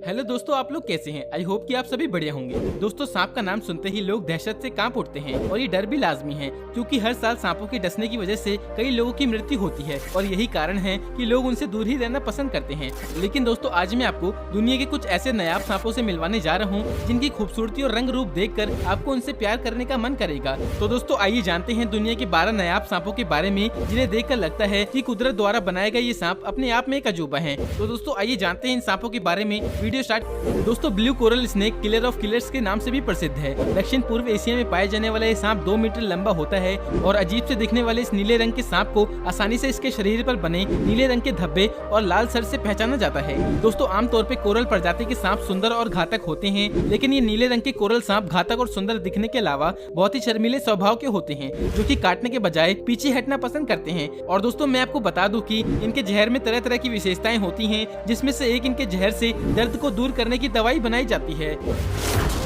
Hello दोस्तों, आप लोग कैसे हैं? आई होप कि आप सभी बढ़िया होंगे। दोस्तों, सांप का नाम सुनते ही लोग दहशत से कांप उठते हैं और ये डर भी लाजमी है क्योंकि हर साल सांपों के डसने की वजह से कई लोगों की मृत्यु होती है और यही कारण है कि लोग उनसे दूर ही रहना पसंद करते हैं। लेकिन दोस्तों, आज मैं आपको दुनिया के कुछ ऐसे नायाब सांपों से मिलवाने जा रहा हूँ जिनकी खूबसूरती और रंग रूप देखकर आपको उनसे प्यार करने का मन करेगा। तो दोस्तों, आइए जानते हैं दुनिया के 12 नायाब सांपों के बारे में जिन्हें देखकर लगता है कि कुदरत द्वारा बनाया गया ये सांप अपने आप में एक अजूबा है। तो दोस्तों, आइए जानते हैं इन सांपों के बारे में। Video start. दोस्तों, blue coral snake killer of killers के नाम से भी प्रसिद्ध है। दक्षिण पूर्व एशिया में पाए जाने वाला ये सांप 2 मीटर लंबा होता है और अजीब से दिखने वाले इस नीले रंग के सांप को आसानी से इसके शरीर पर बने नीले रंग के धब्बे और लाल सर से पहचाना जाता है। दोस्तों, आमतौर पे कोरल प्रजाति के सांप सुंदर और घातक होते हैं, लेकिन ये नीले रंग के कोरल सांप घातक और सुंदर दिखने के अलावा बहुत ही शर्मीले स्वभाव के होते हैं, जो कि काटने के बजाय पीछे हटना पसंद करते हैं। और दोस्तों, मैं आपको बता दूं कि इनके जहर में तरह तरह की विशेषताएं होती हैं, जिसमें से एक इनके जहर से दर्द को दूर करने की दवाई बनाई जाती है।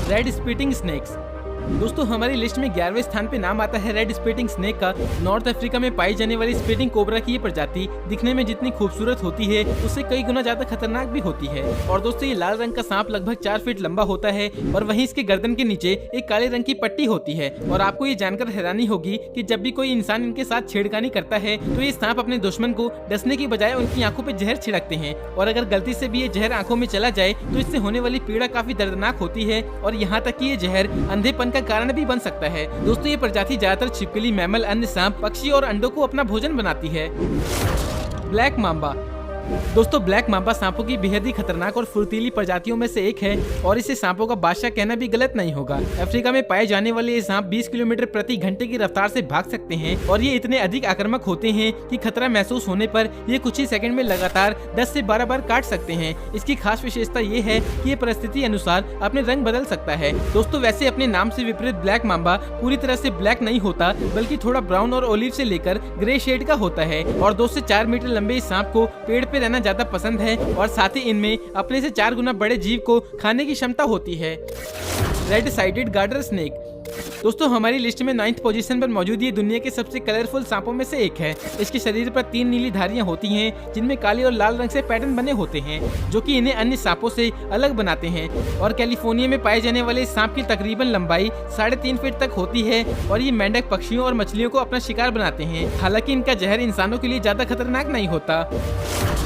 Red spitting snakes. दोस्तों, हमारी लिस्ट में 11वें स्थान पे नाम आता है रेड स्पीटिंग स्नेक का। नॉर्थ अफ्रीका में पाई जाने वाली स्पीटिंग कोबरा की ये प्रजाति दिखने में जितनी खूबसूरत होती है उससे कई गुना ज्यादा खतरनाक भी होती है। और दोस्तों, ये लाल रंग का सांप लगभग 4 फीट लंबा होता है और वहीं इसके गर्दन के नीचे एक काले रंग की पट्टी होती है। और आपको ये जानकर हैरानी होगी कि जब भी कोई इंसान इनके साथ छेड़खानी करता है तो ये सांप अपने दुश्मन को डसने की बजाय उनकी आंखों पे जहर छिड़कते हैं। और अगर गलती से भी ये जहर आंखों में चला जाए तो इससे होने वाली पीड़ा काफी दर्दनाक होती है और यहाँ तक कि ये जहर अंधेपन का कारण भी बन सकता है। दोस्तों, ये प्रजाति ज्यादातर छिपकली, मैमल, अन्य सांप, पक्षी और अंडों को अपना भोजन बनाती है। Black Mamba. दोस्तों, ब्लैक मांबा सांपों की बेहद ही खतरनाक और फुर्तीली प्रजातियों में से एक है और इसे सांपों का बादशाह कहना भी गलत नहीं होगा। अफ्रीका में पाए जाने वाले ये सांप 20 किलोमीटर प्रति घंटे की रफ्तार से भाग सकते हैं और ये इतने अधिक आक्रामक होते हैं कि खतरा महसूस होने पर ये कुछ ही सेकंड में लगातार 10 से 12 बार काट सकते हैं। इसकी खास विशेषता ये है कि ये परिस्थिति अनुसार अपने रंग बदल सकता है। दोस्तों, वैसे अपने नाम से विपरीत ब्लैक मांबा पूरी तरह से ब्लैक नहीं होता, बल्कि थोड़ा ब्राउन और ओलिव से लेकर ग्रे शेड का होता है। और 2 से 4 मीटर लंबे इस सांप को पेड़ पे रहना ज्यादा पसंद है और साथ ही इनमें अपने से 4 गुना बड़े जीव को खाने की क्षमता होती है। Red sided girder snake. दोस्तों, हमारी लिस्ट में 9th पोजीशन पर मौजूद ये दुनिया के सबसे कलरफुल सांपों में से एक है। इसके शरीर पर 3 नीली धारियां होती हैं, जिनमें काले और लाल रंग से पैटर्न बने होते हैं, जो कि इन्हें अन्य सांपों से अलग बनाते हैं। और कैलिफोर्निया में पाए जाने वाले इस सांप की तकरीबन लंबाई 3.5 फीट तक होती है और ये मेंढक, पक्षियों और मछलियों को अपना शिकार बनाते हैं। हालांकि इनका जहर इंसानों के लिए ज्यादा खतरनाक नहीं होता।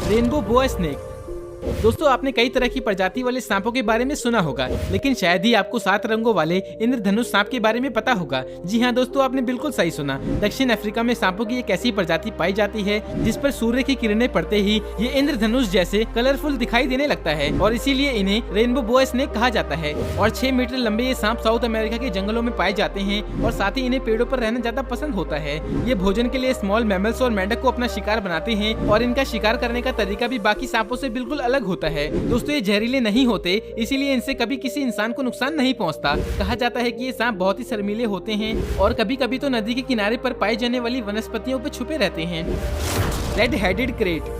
रेनबो बोआ स्नेक। दोस्तों, आपने कई तरह की प्रजाति वाले सांपों के बारे में सुना होगा, लेकिन शायद ही आपको 7 रंगों वाले इंद्रधनुष सांप के बारे में पता होगा। जी हाँ दोस्तों, आपने बिल्कुल सही सुना। दक्षिण अफ्रीका में सांपों की एक ऐसी प्रजाति पाई जाती है जिस पर सूर्य की किरणें पड़ते ही ये इंद्रधनुष जैसे कलरफुल दिखाई देने लगता है और इसीलिए इन्हें रेनबो बोआ स्नेक कहा जाता है। और 6 मीटर लंबे ये सांप साउथ अमेरिका के जंगलों में पाए जाते हैं और साथ ही इन्हें पेड़ों पर रहना ज्यादा पसंद होता है। ये भोजन के लिए स्मॉल मैमल्स और मेंढक को अपना शिकार बनाते हैं और इनका शिकार करने का तरीका भी बाकी सांपों से बिल्कुल अलग होता है। दोस्तों, ये जहरीले नहीं होते, इसीलिए इनसे कभी किसी इंसान को नुकसान नहीं पहुंचता। कहा जाता है कि ये सांप बहुत ही शर्मीले होते हैं और कभी कभी तो नदी के किनारे पर पाई जाने वाली वनस्पतियों पर छुपे रहते हैं। Red headed crate.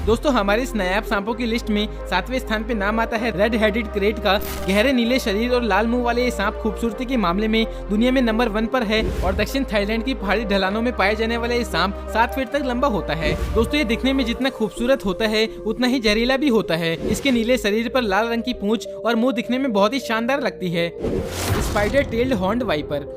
दोस्तों, हमारे इस नायाब सांपों की लिस्ट में 7वें स्थान पे नाम आता है रेड हेडेड क्रेट का। गहरे नीले शरीर और लाल मुंह वाले ये सांप खूबसूरती के मामले में दुनिया में नंबर 1 पर है और दक्षिण थाईलैंड की पहाड़ी ढलानों में पाए जाने वाले ये सांप 7 फीट तक लंबा होता है। दोस्तों, ये दिखने में जितना खूबसूरत होता है उतना ही जहरीला भी होता है। इसके नीले शरीर पर लाल रंग की पूंछ और मुंह दिखने में बहुत ही शानदार लगती है। Spider tailed horned viper.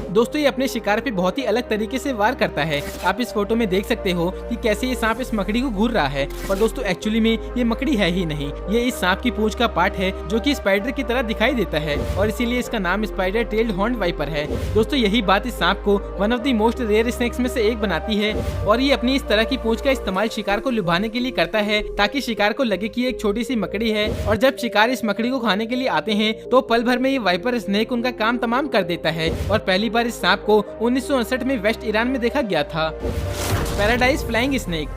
दोस्तों, ये अपने शिकार पे बहुत ही अलग तरीके से वार करता है। आप इस फोटो में देख सकते हो कि कैसे ये सांप इस मकड़ी को घूर रहा है, पर दोस्तों एक्चुअली में ये मकड़ी है ही नहीं, ये इस सांप की पूंछ का पार्ट है जो कि स्पाइडर की तरह दिखाई देता है और इसीलिए इसका नाम स्पाइडर टेल्ड हॉर्न्ड वाइपर है। दोस्तों, यही बात इस सांप को one of the most rare snakes में से एक बनाती है और ये अपनी इस तरह की पूंछ का इस्तेमाल शिकार को लुभाने के लिए करता है, ताकि शिकार को लगे कि एक छोटी सी मकड़ी है और जब शिकार इस मकड़ी को खाने के लिए आते हैं तो पल भर में ये वाइपर स्नेक उनका काम तमाम कर देता है। और पहली बार इस सांप को 1959 में वेस्ट ईरान में देखा गया था। Paradise flying snake.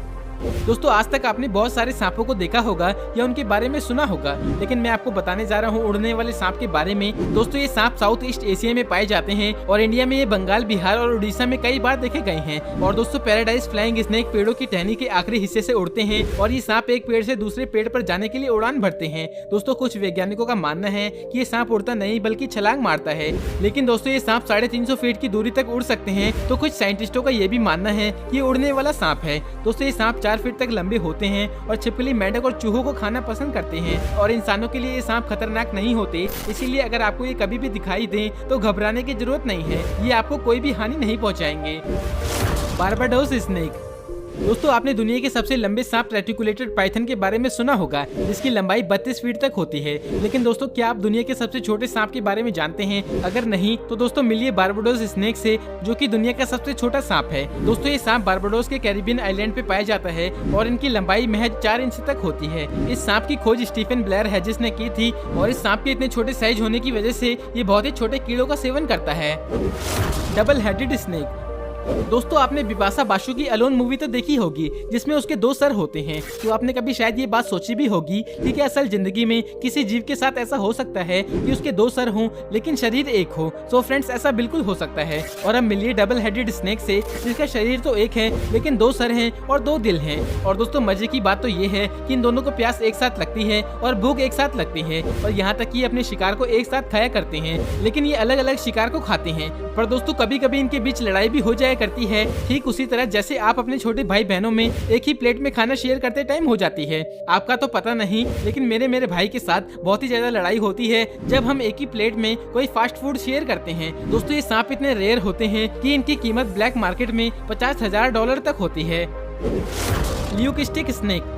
दोस्तों, आज तक आपने बहुत सारे सांपों को देखा होगा या उनके बारे में सुना होगा, लेकिन मैं आपको बताने जा रहा हूँ उड़ने वाले सांप के बारे में। दोस्तों, ये सांप साउथ ईस्ट एशिया में पाए जाते हैं और इंडिया में ये बंगाल, बिहार और उड़ीसा में कई बार देखे गए हैं। और दोस्तों, पैराडाइज फ्लाइंग स्नेक पेड़ों की टहनी के आखिरी हिस्से से उड़ते हैं और ये सांप एक पेड़ से दूसरे पेड़ पर जाने के लिए उड़ान भरते हैं। दोस्तों, कुछ वैज्ञानिकों का मानना है कि ये सांप उड़ता नहीं बल्कि छलांग मारता है, लेकिन दोस्तों ये सांप 350 फीट की दूरी तक उड़ सकते हैं। तो कुछ साइंटिस्टों का ये भी मानना है कि ये उड़ने वाला सांप है। दोस्तों, ये सांप 4 फीट तक लंबे होते हैं और छिपकली, मेंढक और चूहों को खाना पसंद करते हैं और इंसानों के लिए ये सांप खतरनाक नहीं होते। इसीलिए अगर आपको ये कभी भी दिखाई दे तो घबराने की जरूरत नहीं है, ये आपको कोई भी हानि नहीं पहुँचाएंगे। Barbados snake. दोस्तों आपने दुनिया के सबसे लंबे सांप रेटिकुलेटेड पाइथन के बारे में सुना होगा, जिसकी लंबाई 32 फीट तक होती है। लेकिन दोस्तों क्या आप दुनिया के सबसे छोटे सांप के बारे में जानते हैं? अगर नहीं तो दोस्तों मिलिए बारबाडोस स्नेक से, जो कि दुनिया का सबसे छोटा सांप है। दोस्तों ये सांप बारबाडोस के कैरिबियन आइलैंड पे पाया जाता है और इनकी लंबाई महज 4 इंच तक होती है। इस सांप की खोज स्टीफन ब्लेयर हेजिस ने की थी और इस सांप के इतने छोटे साइज होने की वजह से ये बहुत ही छोटे कीड़ों का सेवन करता है। Double headed snake. दोस्तों आपने बिपाशा बासु की अलोन मूवी तो देखी होगी, जिसमें उसके 2 सर होते हैं। तो आपने कभी शायद ये बात सोची भी होगी कि क्या असल जिंदगी में किसी जीव के साथ ऐसा हो सकता है कि उसके 2 सर हों लेकिन शरीर एक हो? तो फ्रेंड्स ऐसा बिल्कुल हो सकता है। और अब मिलिए डबल हेडेड स्नेक से, जिसका शरीर तो एक है लेकिन 2 सर हैं और 2 दिल हैं। और दोस्तों मजे की बात तो ये है कि इन दोनों को प्यास एक साथ लगती है और भूख एक साथ लगती है, और यहाँ तक कि अपने शिकार को एक साथ खाया करते हैं। लेकिन ये अलग अलग शिकार को खाते हैं। पर दोस्तों कभी कभी इनके बीच लड़ाई भी हो जाया करती है, ठीक उसी तरह जैसे आप अपने छोटे भाई बहनों में एक ही प्लेट में खाना शेयर करते टाइम हो जाती है। आपका तो पता नहीं, लेकिन मेरे भाई के साथ बहुत ही ज्यादा लड़ाई होती है जब हम एक ही प्लेट में कोई फास्ट फूड शेयर करते हैं। दोस्तों ये सांप इतने रेयर होते हैं कि इनकी कीमत ब्लैक मार्केट में $50,000 तक होती है। ल्यूकस्टिक स्नेक।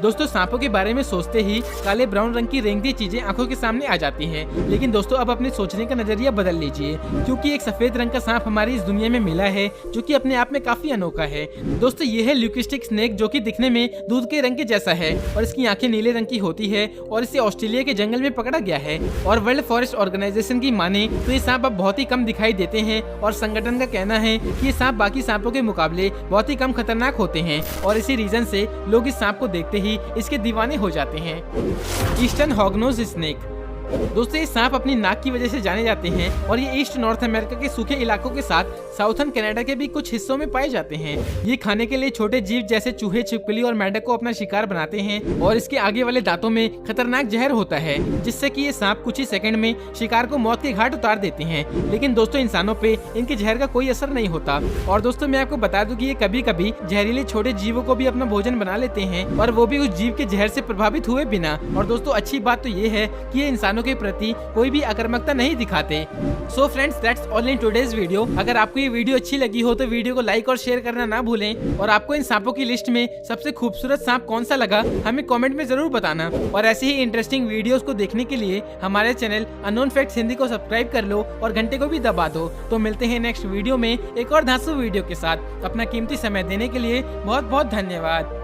दोस्तों सांपों के बारे में सोचते ही काले ब्राउन रंग की रेंगती चीजें आंखों के सामने आ जाती हैं। लेकिन दोस्तों अब अपने सोचने का नजरिया बदल लीजिए, क्योंकि एक सफेद रंग का सांप हमारी इस दुनिया में मिला है जो कि अपने आप में काफी अनोखा है। दोस्तों ये है ल्यूकस्टिक स्नेक, जो कि दिखने में दूध के रंग के जैसा है और इसकी आंखें नीले रंग की होती है और इसे ऑस्ट्रेलिया के जंगल में पकड़ा गया है। और वर्ल्ड फॉरेस्ट ऑर्गेनाइजेशन की माने तो ये सांप अब बहुत ही कम दिखाई देते हैं और संगठन का कहना है कि ये सांप बाकी सांपों के मुकाबले बहुत ही कम खतरनाक होते हैं और इसी रीजन से लोग इस सांप को देखते ही इसके दीवाने हो जाते हैं। Eastern hognose snake. दोस्तों ये सांप अपनी नाक की वजह से जाने जाते हैं और ये ईस्ट नॉर्थ अमेरिका के सूखे इलाकों के साथ साउथर्न कनाडा के भी कुछ हिस्सों में पाए जाते हैं। ये खाने के लिए छोटे जीव जैसे चूहे, छिपकली और मेंढक को अपना शिकार बनाते हैं और इसके आगे वाले दांतों में खतरनाक जहर होता है, जिससे कि ये सांप कुछ ही सेकंड में शिकार को मौत के घाट उतार देते हैं। लेकिन दोस्तों इंसानों पे इनके जहर का कोई असर नहीं होता। और दोस्तों मैं आपको बता दूं कि ये कभी कभी जहरीले छोटे जीवों को भी अपना भोजन बना लेते हैं और वो भी उस जीव के जहर से प्रभावित हुए बिना। और दोस्तों अच्छी बात तो ये है कि ये इंसानों के प्रति कोई भी आक्रामकता नहीं दिखाते। So friends that's all in today's video. अगर आपको ये वीडियो अच्छी लगी हो तो वीडियो को लाइक और शेयर करना ना भूलें। और आपको इन सांपों की लिस्ट में सबसे खूबसूरत सांप कौन सा लगा हमें कमेंट में जरूर बताना। और ऐसे ही इंटरेस्टिंग वीडियोस को देखने के लिए हमारे चैनल अननोन फैक्ट्स हिंदी को सब्सक्राइब कर लो और घंटे को भी दबा दो। तो मिलते हैं नेक्स्ट वीडियो में एक और धांसू वीडियो के साथ। अपना कीमती समय देने के लिए बहुत बहुत धन्यवाद।